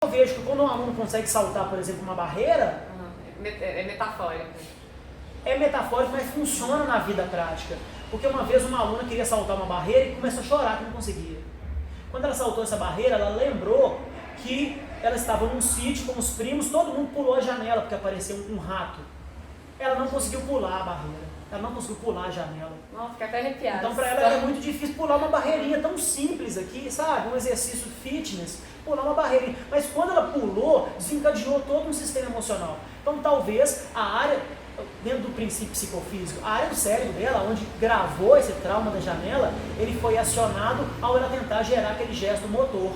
Eu vejo que quando um aluno consegue saltar, por exemplo, uma barreira... É metafórico. É metafórico, mas funciona na vida prática. Porque uma vez uma aluna queria saltar uma barreira e começou a chorar que não conseguia. Quando ela saltou essa barreira, ela lembrou que ela estava num sítio com os primos, todo mundo pulou a janela porque apareceu um rato. Ela não conseguiu pular a barreira, ela não conseguiu pular a janela. Nossa, fica até arrepiada. Então para ela era muito difícil pular uma barreirinha tão simples aqui, sabe? Um exercício fitness, pular uma barreirinha. Mas quando ela pulou, desencadeou todo um sistema emocional. Então talvez a área, dentro do princípio psicofísico, a área do cérebro dela, onde gravou esse trauma da janela, ele foi acionado ao ela tentar gerar aquele gesto motor.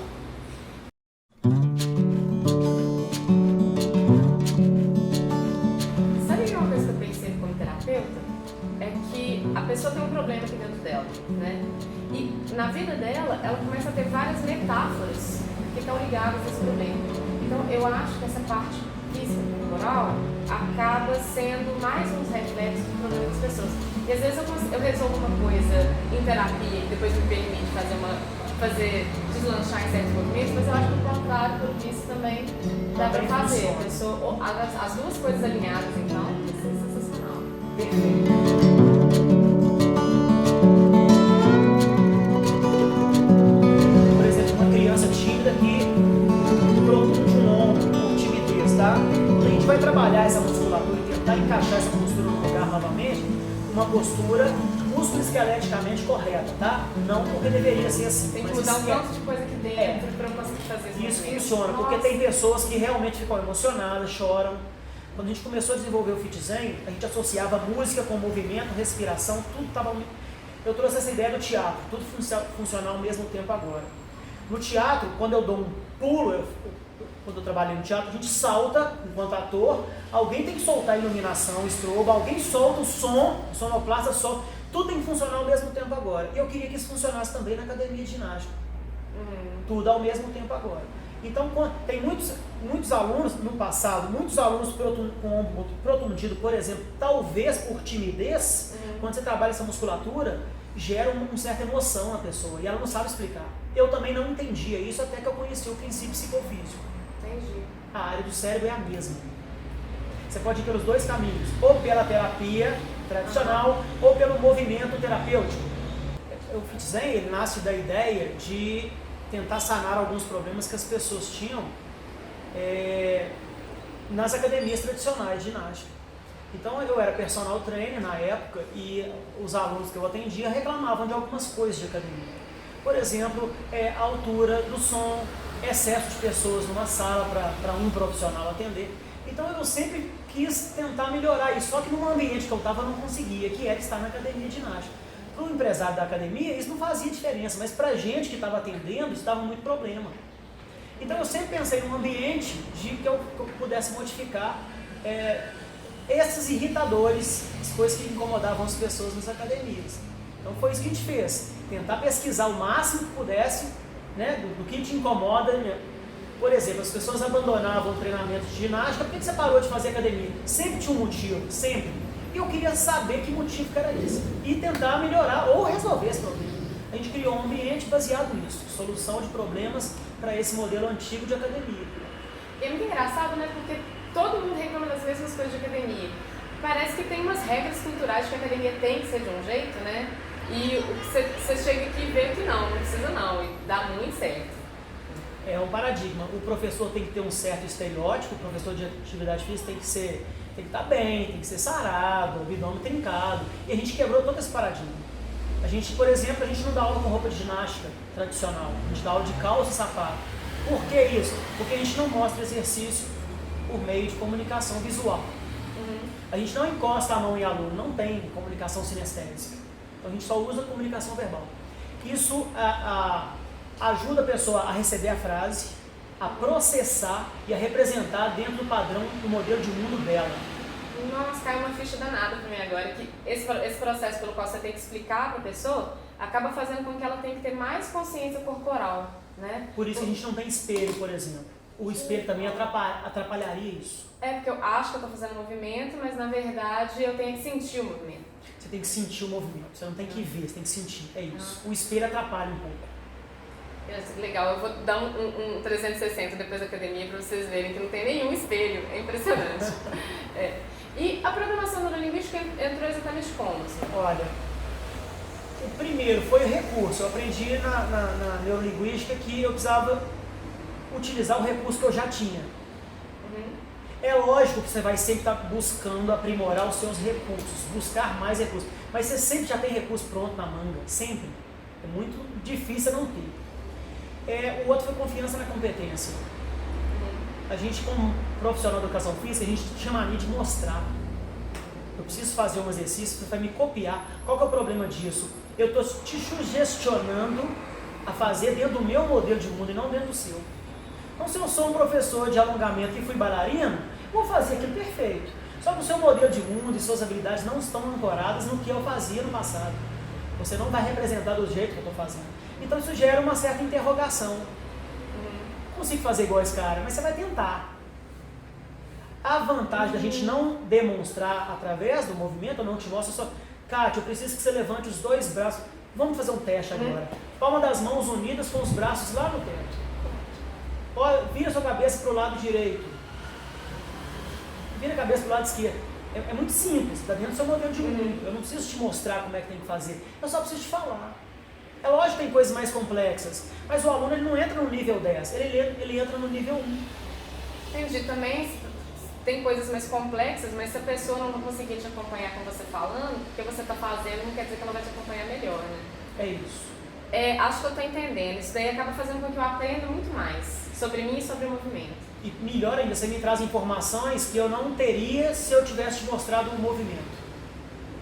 Sabe uma coisa que eu pensei como terapeuta? É que a pessoa tem um problema aqui dentro dela, né? E na vida dela, ela começa a ter várias metáforas que estão ligadas a esse problema. Então eu acho que essa parte física, corporal, acaba sendo mais uns reflexos do problema das pessoas. E às vezes eu resolvo uma coisa em terapia e depois me permite deslanchar em certos movimentos, mas eu acho que o contrário, pelo visto, também dá para fazer. As duas coisas alinhadas, então, isso é sensacional. Perfeito. Por exemplo, uma criança tímida que protrude um ombro por timidez, tá? Quando a gente vai trabalhar essa musculatura e tentar encaixar essa postura no lugar novamente, uma postura musculoesqueleticamente correta, tá? Não porque deveria ser assim. Tem que mudar um monte de coisa aqui dentro para eu conseguir fazer isso. Isso funciona, porque tem pessoas que realmente ficam emocionadas, choram. Quando a gente começou a desenvolver o Fit Zen, a gente associava música com movimento, respiração, tudo estava... Eu trouxe essa ideia do teatro, tudo funciona ao mesmo tempo agora. No teatro, quando eu dou um pulo, quando eu trabalhei no teatro, a gente salta enquanto ator, alguém tem que soltar a iluminação, o estrobo, alguém solta o som, o sonoplasta solta, tudo tem que funcionar ao mesmo tempo agora. E eu queria que isso funcionasse também na academia de ginástica. Tudo ao mesmo tempo agora. Então, tem muitos alunos, no passado, muitos alunos com o ombro protundido, por exemplo, talvez por timidez, quando você trabalha essa musculatura, gera uma certa emoção na pessoa e ela não sabe explicar. Eu também não entendia isso até que eu conheci o princípio psicofísico. Entendi. A área do cérebro é a mesma. Você pode ir pelos dois caminhos, ou pela terapia tradicional, ou pelo movimento terapêutico. O Fit Zen, ele nasce da ideia de tentar sanar alguns problemas que as pessoas tinham nas academias tradicionais de ginástica. Então eu era personal trainer na época e os alunos que eu atendia reclamavam de algumas coisas de academia. Por exemplo, a altura do som, excesso de pessoas numa sala para um profissional atender. Então eu sempre quis tentar melhorar isso, só que num ambiente que eu estava não conseguia, que era estar na academia de ginástica. Para o empresário da academia isso não fazia diferença, mas para a gente que estava atendendo isso dava muito problema. Então eu sempre pensei num ambiente que eu pudesse modificar esses irritadores, as coisas que incomodavam as pessoas nas academias. Então foi isso que a gente fez, tentar pesquisar o máximo que pudesse, né, do que te incomoda. Por exemplo, as pessoas abandonavam o treinamento de ginástica, por que você parou de fazer academia? Sempre tinha um motivo, sempre. E eu queria saber que motivo que era esse e tentar melhorar ou resolver esse problema. A gente criou um ambiente baseado nisso, solução de problemas para esse modelo antigo de academia. E é muito engraçado, né, porque todo mundo reclama das mesmas coisas de academia. Parece que tem umas regras culturais que a academia tem que ser de um jeito, né? E você chega aqui e vê que não precisa não, e dá muito certo. É um paradigma. O professor tem que ter um certo estereótipo, o professor de atividade física tem que estar bem, tem que ser sarado, abdômen trincado. E a gente quebrou todo esse paradigma. A gente, por exemplo, a gente não dá aula com roupa de ginástica tradicional, a gente dá aula de calça e sapato. Por que isso? Porque a gente não mostra exercício por meio de comunicação visual. A gente não encosta a mão em aluno, não tem comunicação sinestésica. Então a gente só usa comunicação verbal. Isso ajuda a pessoa a receber a frase, a processar e a representar dentro do padrão do modelo de mundo dela. Nossa, caiu uma ficha danada para mim agora, que esse processo pelo qual você tem que explicar para a pessoa acaba fazendo com que ela tenha que ter mais consciência corporal, né? Por isso que a gente não tem espelho, por exemplo. O espelho também atrapalharia isso. Porque eu acho que eu estou fazendo movimento, mas na verdade eu tenho que sentir o movimento. Você tem que sentir o movimento, você não tem que ver, você tem que sentir, é isso. O espelho atrapalha um pouco. Legal, eu vou dar um 360 depois da academia para vocês verem que não tem nenhum espelho, é impressionante. E a programação neurolinguística entrou exatamente como? Assim? Olha, o primeiro foi o recurso. Eu aprendi na neurolinguística que eu precisava utilizar o recurso que eu já tinha. É lógico que você vai sempre estar buscando aprimorar os seus recursos, buscar mais recursos, mas você sempre já tem recurso pronto na manga, sempre. É muito difícil não ter. O outro foi confiança na competência. A gente, como profissional de educação física, a gente chama a mim de mostrar. Eu preciso fazer um exercício, você vai me copiar. Qual que é o problema disso? Eu estou te sugestionando a fazer dentro do meu modelo de mundo e não dentro do seu. Então, se eu sou um professor de alongamento e fui bailarino, vou fazer aquilo perfeito. Só que o seu modelo de mundo e suas habilidades não estão ancoradas no que eu fazia no passado. Você não vai representar do jeito que eu estou fazendo. Então, isso gera uma certa interrogação. Não consigo fazer igual esse cara, mas você vai tentar. A vantagem da gente não demonstrar através do movimento, eu não te mostro só, Kátia, eu preciso que você levante os dois braços. Vamos fazer um teste agora. Palma das mãos unidas com os braços lá no teto. Vira sua cabeça para o lado direito. Vira a cabeça para o lado esquerdo. É muito simples, está dentro do seu modelo de mundo. Eu não preciso te mostrar como é que tem que fazer. Eu só preciso te falar. É lógico que tem coisas mais complexas, mas o aluno ele não entra no nível 10, ele entra no nível 1. Entendi. Também tem coisas mais complexas, mas se a pessoa não conseguir te acompanhar com você falando, o que você está fazendo não quer dizer que ela vai te acompanhar melhor, né? É isso. Acho que eu estou entendendo. Isso daí acaba fazendo com que eu aprenda muito mais sobre mim e sobre o movimento. E melhor ainda, você me traz informações que eu não teria se eu tivesse te mostrado o movimento.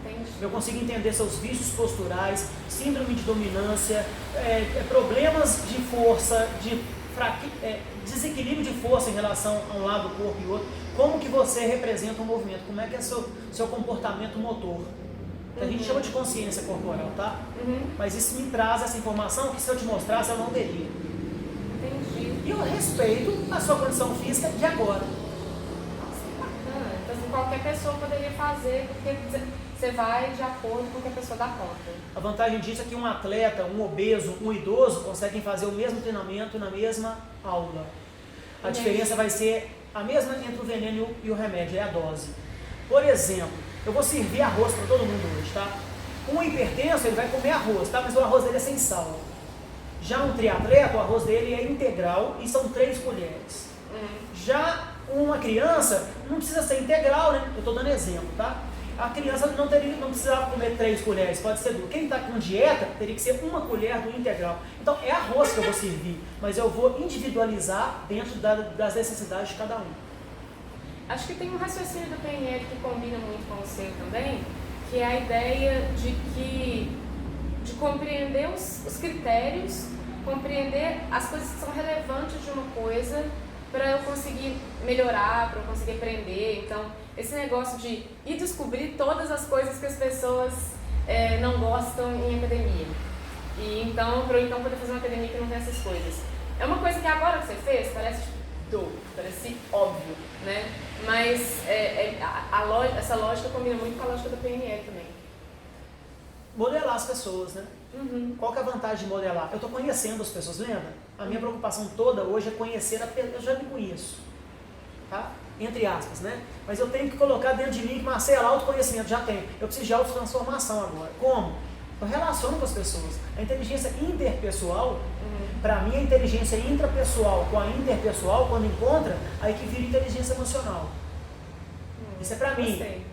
Entendi. Eu consigo entender seus vícios posturais, síndrome de dominância, problemas de força, desequilíbrio de força em relação a um lado do corpo e outro. Como que você representa o movimento? Como é que é seu comportamento motor? A gente chama de consciência corporal, tá? Mas isso me traz essa informação que se eu te mostrasse eu não teria. Entendi. E eu respeito a sua condição física de agora. Nossa, que bacana. Então, assim, qualquer pessoa poderia fazer, porque você vai de acordo com o que a pessoa dá conta. A vantagem disso é que um atleta, um obeso, um idoso conseguem fazer o mesmo treinamento na mesma aula. A diferença vai ser a mesma entre o veneno e o remédio, é a dose. Por exemplo, eu vou servir arroz para todo mundo hoje, tá? Um hipertenso, ele vai comer arroz, tá? Mas o arroz dele é sem sal. Já um triatleta, o arroz dele é integral e são 3 colheres. Já uma criança, não precisa ser integral, né? Eu estou dando exemplo, tá? A criança não precisava comer 3 colheres, pode ser 2. Quem está com dieta, teria que ser 1 colher do integral. Então, é arroz que eu vou servir, mas eu vou individualizar dentro das necessidades de cada um. Acho que tem um raciocínio do PNL que combina muito com o seu também, que é a ideia de compreender os critérios, compreender as coisas que são relevantes de uma coisa para eu conseguir melhorar, para eu conseguir aprender. Então, esse negócio de ir descobrir todas as coisas que as pessoas não gostam em academia. E então, para eu poder fazer uma academia que não tem essas coisas. É uma coisa que agora que você fez, parece óbvio, né? Mas essa lógica combina muito com a lógica do PNL também. Modelar as pessoas, né? Qual que é a vantagem de modelar? Eu estou conhecendo as pessoas, lembra? A minha preocupação toda hoje é conhecer a pessoa. Eu já me conheço, tá? Entre aspas, né? Mas eu tenho que colocar dentro de mim que Marcelo, autoconhecimento, já tenho. Eu preciso de autotransformação agora. Como? Eu relaciono com as pessoas. A inteligência interpessoal, para mim, a inteligência intrapessoal com a interpessoal, quando encontra, aí que vira inteligência emocional. Isso é para mim. Gostei.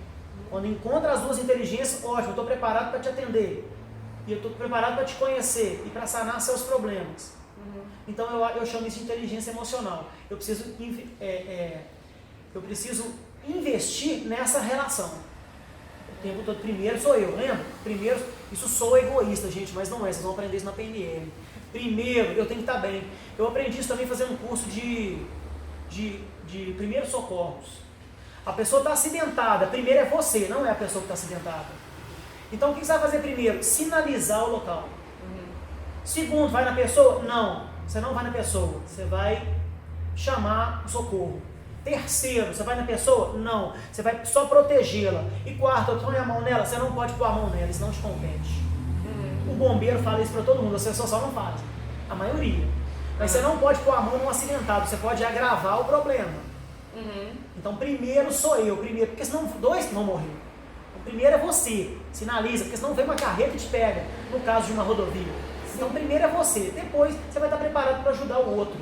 Quando encontra as duas inteligências, ótimo, eu estou preparado para te atender. E eu estou preparado para te conhecer e para sanar seus problemas. Então eu chamo isso de inteligência emocional. Eu preciso investir nessa relação. O tempo todo, primeiro sou eu, lembra? Primeiro, isso sou egoísta, gente, mas não é, vocês vão aprender isso na PNL. Primeiro, eu tenho que estar bem. Eu aprendi isso também fazendo um curso de primeiros socorros. A pessoa está acidentada, primeiro é você, não é a pessoa que está acidentada. Então o que você vai fazer primeiro? Sinalizar o local. Segundo, vai na pessoa? Não, você não vai na pessoa, você vai chamar o socorro. Terceiro, você vai na pessoa? Não, você vai só protegê-la. E quarto, eu ponho a mão nela? Você não pode pôr a mão nela, isso não te compete. O bombeiro fala isso para todo mundo, as pessoas só não fazem. A maioria. Mas você não pode pôr a mão num acidentado, você pode agravar o problema. Então primeiro sou eu, porque senão dois vão morrer. O primeiro é você, sinaliza, porque senão vem uma carreta e te pega, no caso de uma rodovia. Então primeiro é você, depois você vai estar preparado para ajudar o outro.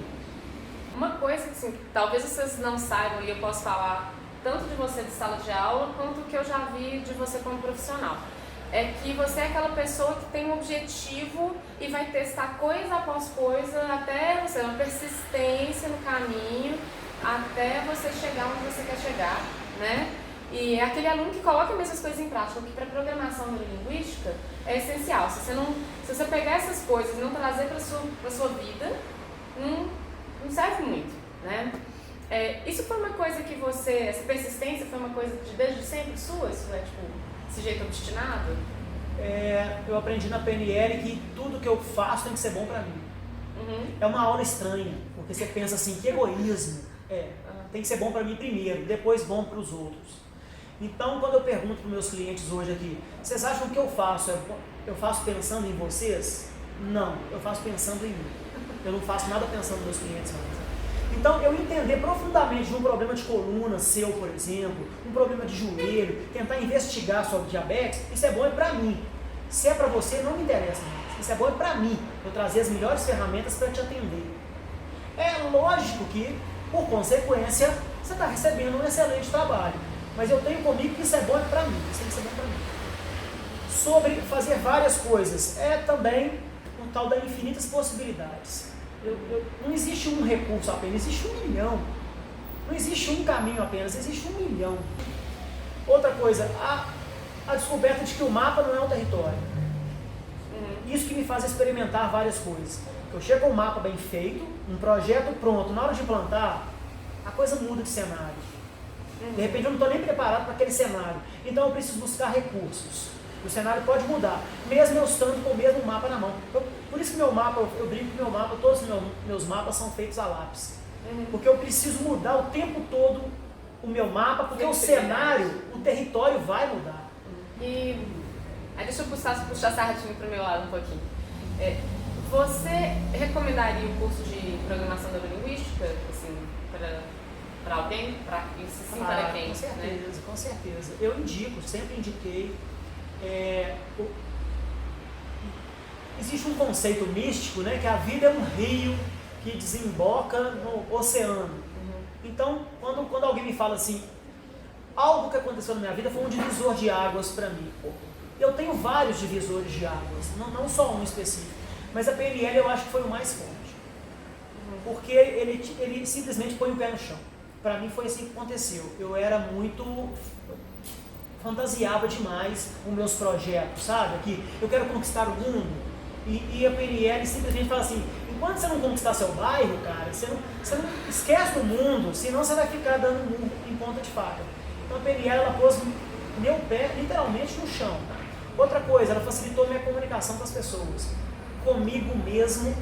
Uma coisa que assim, talvez vocês não saibam, e eu posso falar tanto de você de sala de aula, quanto que eu já vi de você como profissional, é que você é aquela pessoa que tem um objetivo e vai testar coisa após coisa, até você, uma persistência no caminho, até você chegar onde você quer chegar, né? E é aquele aluno que coloca mesmo as coisas em prática, o que para programação neurolinguística é essencial. Se você pegar essas coisas e não trazer para sua vida, não serve muito, né? Isso foi uma coisa que essa persistência foi uma coisa de desde sempre sua? Isso é tipo, esse jeito obstinado? Eu aprendi na PNL que tudo que eu faço tem que ser bom para mim. É uma aula estranha, porque você pensa assim, que egoísmo. Tem que ser bom para mim primeiro, depois bom para os outros. Então, quando eu pergunto para os meus clientes hoje aqui, vocês acham que eu faço pensando em vocês? Não, eu faço pensando em mim. Eu não faço nada pensando nos meus clientes mais. Então, eu entender profundamente de um problema de coluna seu, por exemplo, um problema de joelho, tentar investigar sobre diabetes, isso é bom para mim. Se é para você, não me interessa mais. Isso é bom para mim. Eu trazer as melhores ferramentas para te atender. É lógico que, por consequência, você está recebendo um excelente trabalho. Mas eu tenho comigo que isso é bom para mim. Isso tem que ser bom para mim. Sobre fazer várias coisas, é também um tal da infinitas possibilidades. Não existe um recurso apenas, existe 1 milhão. Não existe um caminho apenas, existe 1 milhão. Outra coisa, a descoberta de que o mapa não é um território. Isso que me faz experimentar várias coisas. Eu chego com um mapa bem feito, um projeto pronto, na hora de implantar, a coisa muda de cenário. De repente eu não estou nem preparado para aquele cenário. Então eu preciso buscar recursos. O cenário pode mudar, mesmo eu estando com o mesmo mapa na mão. Por isso que meu mapa, eu brinco que meu mapa, todos os meus mapas são feitos a lápis. Porque eu preciso mudar o tempo todo o meu mapa, porque o cenário, o território vai mudar. E aí deixa eu puxar a sardinha para o meu lado um pouquinho. Você recomendaria o curso de programação neurolinguística, assim, para alguém? Isso sim, para quem? Com certeza, né? Com certeza. Eu indico, sempre indiquei. Existe um conceito místico, né, que a vida é um rio que desemboca no oceano. Então, quando alguém me fala assim, algo que aconteceu na minha vida foi um divisor de águas para mim. Eu tenho vários divisores de águas, não só um específico, mas a PNL eu acho que foi o mais forte. Porque ele simplesmente põe o pé no chão. Para mim foi assim que aconteceu. Eu era muito... fantasiava demais os meus projetos, sabe? Que eu quero conquistar o mundo. E a PNL simplesmente fala assim, enquanto você não conquistar seu bairro, cara, você não esquece do mundo, senão você vai ficar dando murro em ponta de faca. Então a PNL, ela pôs meu pé literalmente no chão. Outra coisa, ela facilitou a minha comunicação com as pessoas. Comigo mesmo,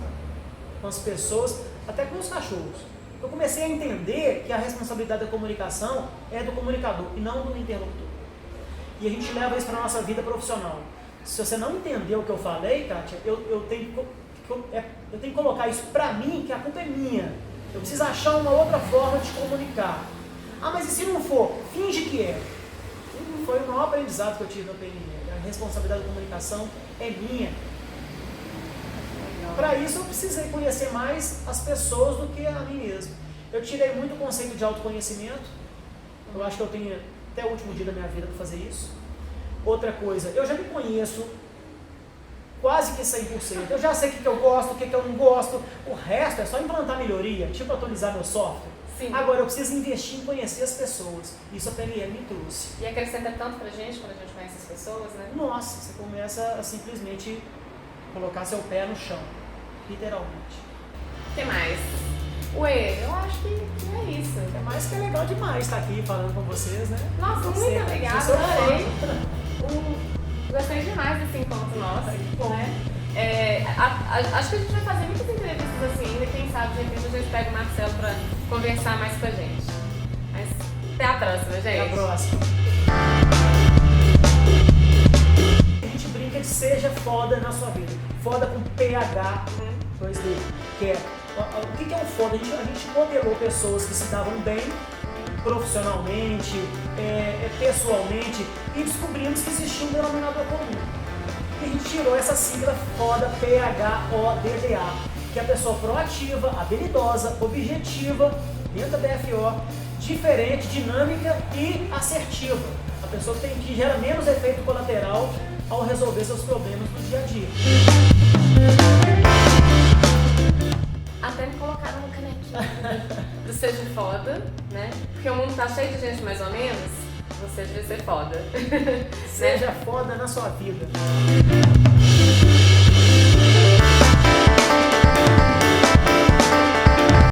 com as pessoas, até com os cachorros. Eu comecei a entender que a responsabilidade da comunicação é do comunicador e não do interlocutor. E a gente leva isso para a nossa vida profissional. Se você não entendeu o que eu falei, Kátia, eu tenho que colocar isso para mim, que a culpa é minha. Eu preciso achar uma outra forma de comunicar. Ah, mas e se não for? Finge que é. Foi o maior aprendizado que eu tive na PNL. A responsabilidade da comunicação é minha. Para isso eu precisei conhecer mais as pessoas do que a mim mesmo. Eu tirei muito o conceito de autoconhecimento. Eu acho que eu tenho até o último dia da minha vida para fazer isso. Outra coisa, eu já me conheço quase que 100%. Eu já sei o que eu gosto, o que eu não gosto. O resto é só implantar melhoria, tipo atualizar meu software. Sim. Agora eu preciso investir em conhecer as pessoas. Isso a PNL me trouxe. E acrescenta tanto pra gente quando a gente conhece as pessoas, né? Nossa, você começa a simplesmente colocar seu pé no chão. Literalmente. O que mais? Ué, eu acho que é isso. É mais que é legal demais estar aqui falando com vocês, né? Nossa, muito obrigada, adorei. Gostei demais desse encontro nosso. Né? Acho que a gente vai fazer muitas entrevistas assim ainda, quem sabe de repente a gente pega o Marcelo para conversar mais com a gente. Mas até a próxima, gente. Até a próxima. A gente brinca de seja foda na sua vida. Foda com PH. Dois d que é o que é um foda? A gente modelou pessoas que se davam bem profissionalmente, pessoalmente, e descobrimos que existia um denominador comum. E a gente tirou essa sigla foda, PHODDA, que é a pessoa proativa, habilidosa, objetiva, dentro da BFO, diferente, dinâmica e assertiva. A pessoa que gera menos efeito colateral ao resolver seus problemas do dia a dia. Até me colocaram no canequinho do Seja Foda, né? Porque o mundo tá cheio de gente mais ou menos, você devia ser foda. Seja foda na sua vida.